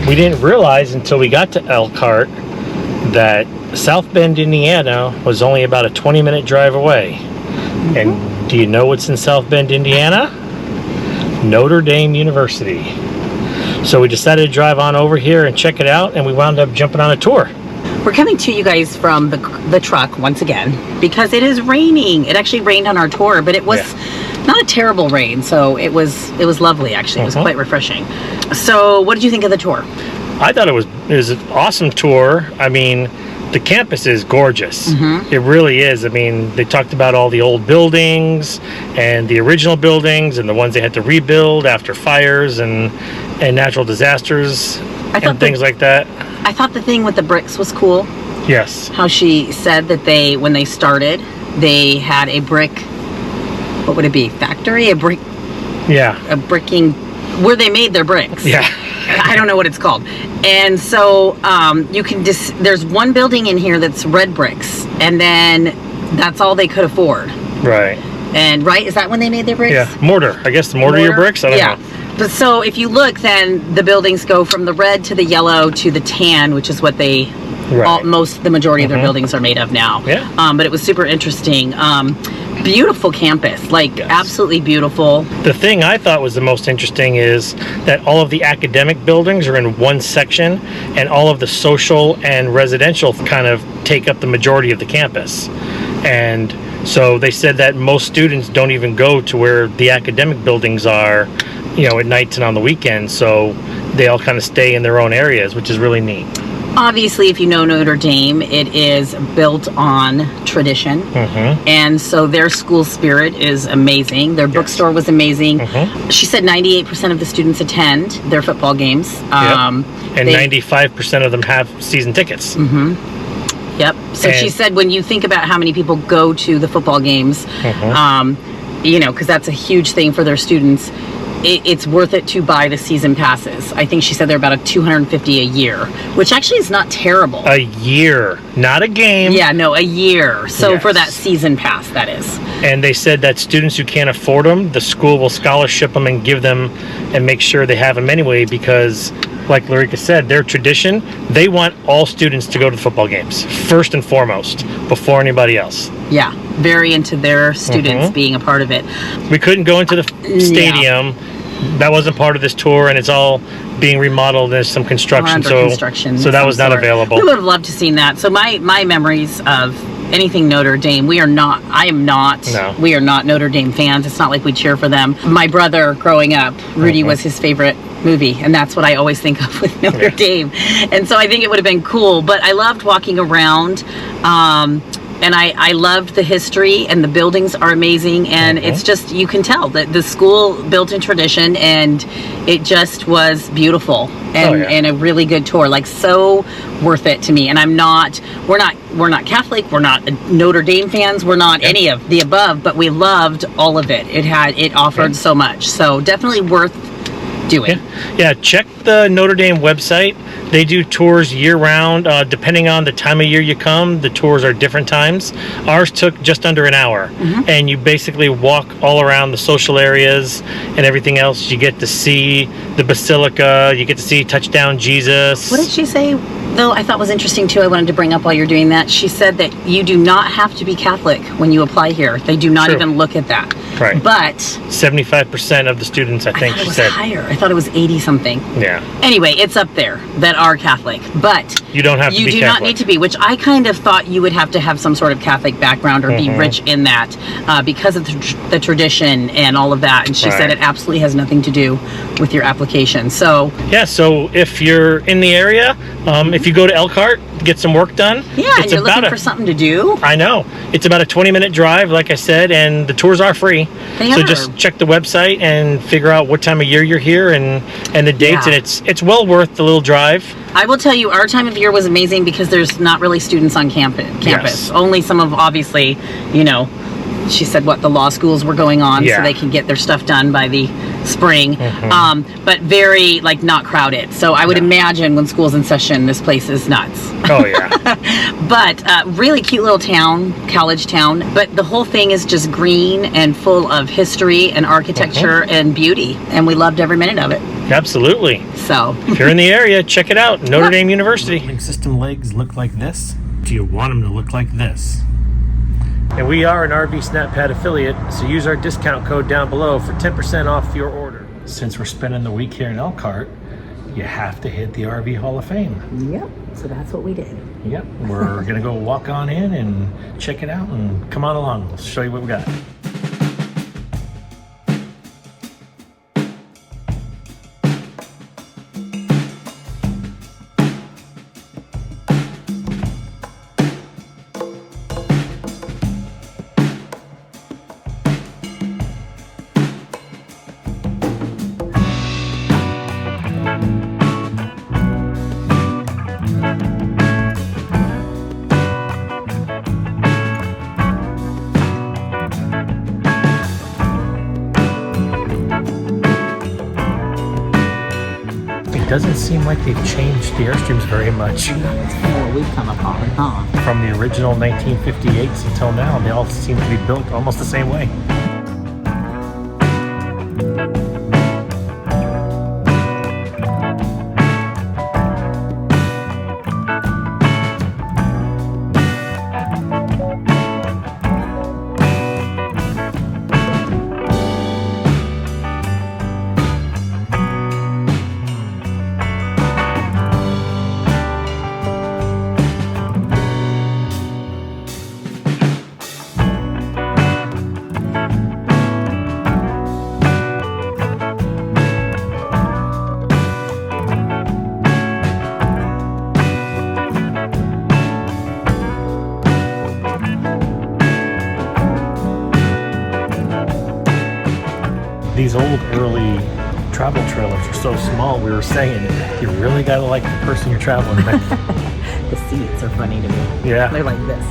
we didn't realize until we got to Elkhart that South Bend, Indiana was only about a 20-minute drive away. And do you know what's in South Bend, Indiana? Notre Dame University. So we decided to drive on over here and check it out, and we wound up jumping on a tour. We're coming to you guys from the truck once again because it is raining. It actually rained on our tour, but it was not a terrible rain, so it was lovely actually. It was quite refreshing. So what did you think of the tour? I thought it was an awesome tour. I mean, the campus is gorgeous. It really is. I mean, they talked about all the old buildings and the original buildings and the ones they had to rebuild after fires and natural disasters and things like that. I thought the thing with the bricks was cool. Yes. How she said that when they started, they had a brick, what would it be? Factory? A brick? Yeah. A bricking, where they made their bricks. Yeah. I don't know what it's called. And so you can there's one building in here that's red bricks, and then that's all they could afford. Right. And is that when they made their bricks? Yeah. Mortar. I guess the mortar your bricks? I don't know. But so if you look, then the buildings go from the red to the yellow to the tan, which is what the majority of their buildings are made of now. Yeah. But it was super interesting. Beautiful campus, absolutely beautiful. The thing I thought was the most interesting is that all of the academic buildings are in one section, and all of the social and residential kind of take up the majority of the campus. And so they said that most students don't even go to where the academic buildings are, at nights and on the weekends, so they all kind of stay in their own areas, which is really neat. Obviously, if you know Notre Dame, it is built on tradition, and so their school spirit is amazing. Their bookstore was amazing. She said 98% of the students attend their football games. And 95% of them have season tickets. Yep. So she said when you think about how many people go to the football games, because that's a huge thing for their students, it's worth it to buy the season passes. I think she said they're about $250 a year, which actually is not terrible. A year, not a game. Yeah, no, a year. So for that season pass, that is. And they said that students who can't afford them, the school will scholarship them and give them and make sure they have them anyway, because like Larica said, their tradition, they want all students to go to the football games first and foremost before anybody else. Yeah, very into their students being a part of it. We couldn't go into the stadium. That wasn't part of this tour, and it's all being remodeled. There's some construction, so that was not available. We would have loved to have seen that. So my memories of anything Notre Dame, we are not Notre Dame fans. It's not like we cheer for them. My brother growing up, Rudy was his favorite movie, and that's what I always think of with Notre Dame. And so I think it would have been cool, but I loved walking around. And I loved the history, and the buildings are amazing, and it's just, you can tell that the school built in tradition, and it just was beautiful and a really good tour, so worth it to me. And we're not Catholic, we're not Notre Dame fans, we're not any of the above, but we loved all of it. It offered so much, so definitely worth doing. Yeah, check the Notre Dame website. They do tours year-round. Depending on the time of year you come, the tours are different times. Ours took just under an hour, and you basically walk all around the social areas and everything else. You get to see the Basilica. You get to see Touchdown Jesus. What did she say, though, I thought was interesting, too, I wanted to bring up while you're doing that? She said that you do not have to be Catholic when you apply here. They do not even look at that. Right. But 75% of the students, I think she said. Higher. I thought it was 80-something. Yeah. Anyway, it's up there that are Catholic, but you don't have to be Catholic. You do not need to be, which I kind of thought you would have to have some sort of Catholic background or be rich in that because of the tradition and all of that. And she said it absolutely has nothing to do with your application. So yeah, so if you're in the area, if you go to Elkhart, get some work done. Yeah, and you're looking for something to do. I know. It's about a 20-minute drive, like I said, and the tours are free. So just check the website and figure out what time of year you're here and the dates, and it's well worth the little drive. I will tell you, our time of year was amazing because there's not really students on campus. Yes. Only some of, obviously, she said the law schools were going on, so they can get their stuff done by the spring. But very not crowded. So I would imagine when school's in session, this place is nuts. Oh yeah. But really cute little town, college town. But the whole thing is just green and full of history and architecture and beauty, and we loved every minute of it. Absolutely. So if you're in the area, check it out. Notre Dame University. Link system legs look like this. Do you want them to look like this? And we are an RV SnapPad affiliate, so use our discount code down below for 10% off your order. Since we're spending the week here in Elkhart, you have to hit the RV Hall of Fame. Yep, so that's what we did. Yep, we're gonna go walk on in and check it out, and come on along. We'll show you what we got. It doesn't seem like they've changed the Airstreams very much. That's kind of what we've come upon, huh? From the original 1958s until now, they all seem to be built almost the same way. These old early travel trailers are so small, we were saying, you really gotta like the person you're traveling with. The seats are funny to me. Yeah. They're like this.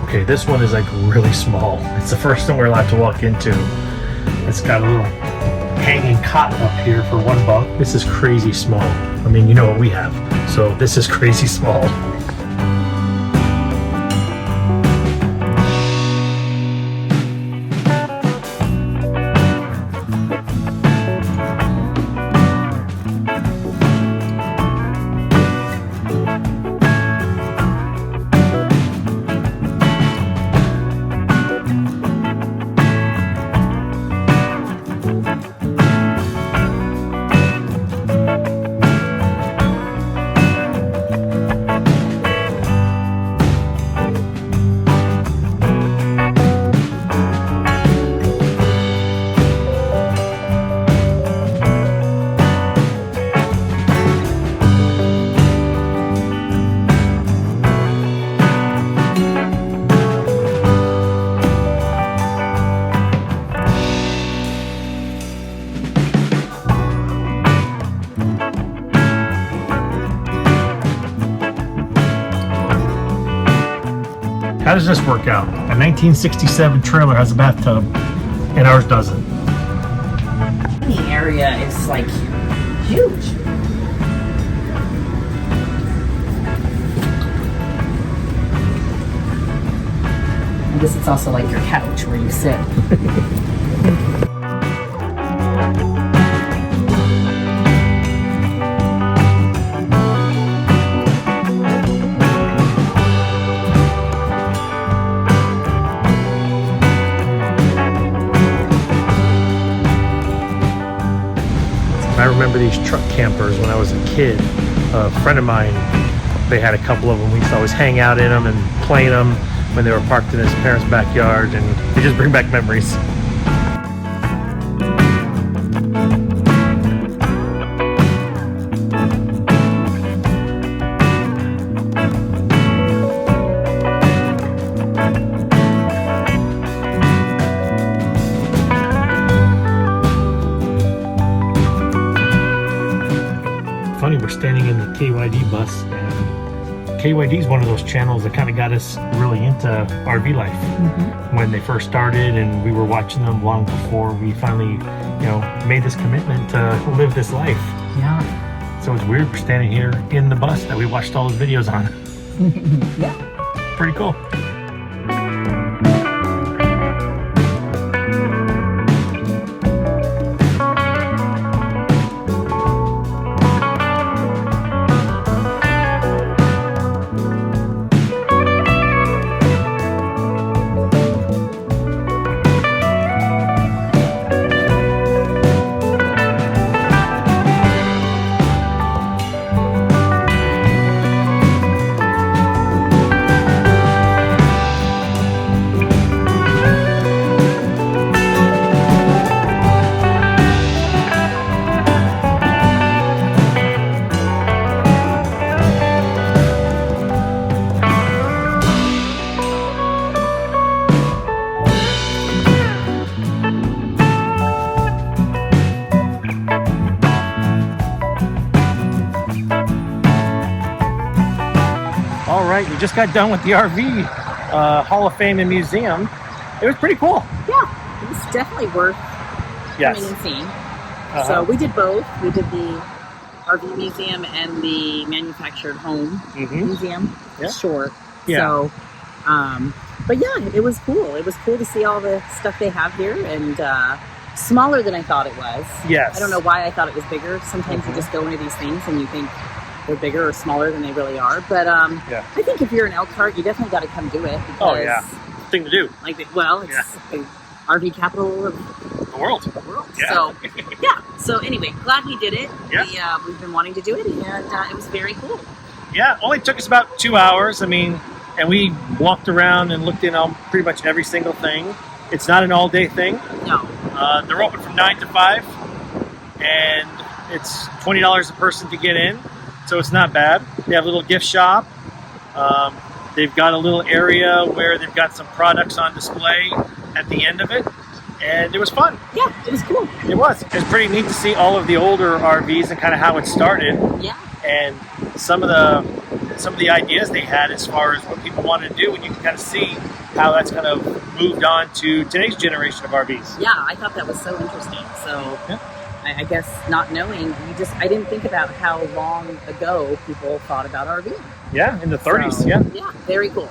Okay, this one is like really small. It's the first one we're allowed to walk into. It's got a little hanging cot up here for one bunk. This is crazy small. I mean, you know what we have. So this is crazy small. How does this work out? A 1967 trailer has a bathtub, and ours doesn't. The area is like huge. I guess it's also like your couch where you sit. I remember these truck campers when I was a kid. A friend of mine, they had a couple of them. We used to always hang out in them and play in them. when they were parked in his parents' backyard, and they just bring back memories. Funny, we're standing in the KYD bus, and KYD is one of those channels that kind of got us really into RV life when they first started, and we were watching them long before we finally, made this commitment to live this life. Yeah. So it's weird we're standing here in the bus that we watched all those videos on. Yeah. Pretty cool. All right, we just got done with the RV Hall of Fame and Museum. It was pretty cool. Yeah, it was definitely worth coming and seeing. So we did both. We did the RV museum and the manufactured home museum. Yeah. Short. Yeah. So, but yeah, it was cool. It was cool to see all the stuff they have here, and smaller than I thought it was. Yes. I don't know why I thought it was bigger. Sometimes you just go into these things and you think they're bigger or smaller than they really are. But I think if you're in Elkhart, you definitely got to come do it. Because, thing to do. Like, it's the RV capital of the world. Yeah. So, So anyway, glad we did it. Yeah. We've been wanting to do it, and it was very cool. Yeah, only took us about 2 hours. I mean, and we walked around and looked in on pretty much every single thing. It's not an all-day thing. No. They're open from 9 to 5, and it's $20 a person to get in, so it's not bad. They have a little gift shop. They've got a little area where they've got some products on display at the end of it, and it was fun. Yeah, it was cool. It was. It was pretty neat to see all of the older RVs and kind of how it started. Yeah. And some of the ideas they had as far as what people wanted to do, and you can kind of see how that's kind of moved on to today's generation of RVs. Yeah, I thought that was so interesting. So I guess not knowing, I didn't think about how long ago people thought about RVing. Yeah, in the 30s. So, yeah. Yeah, very cool.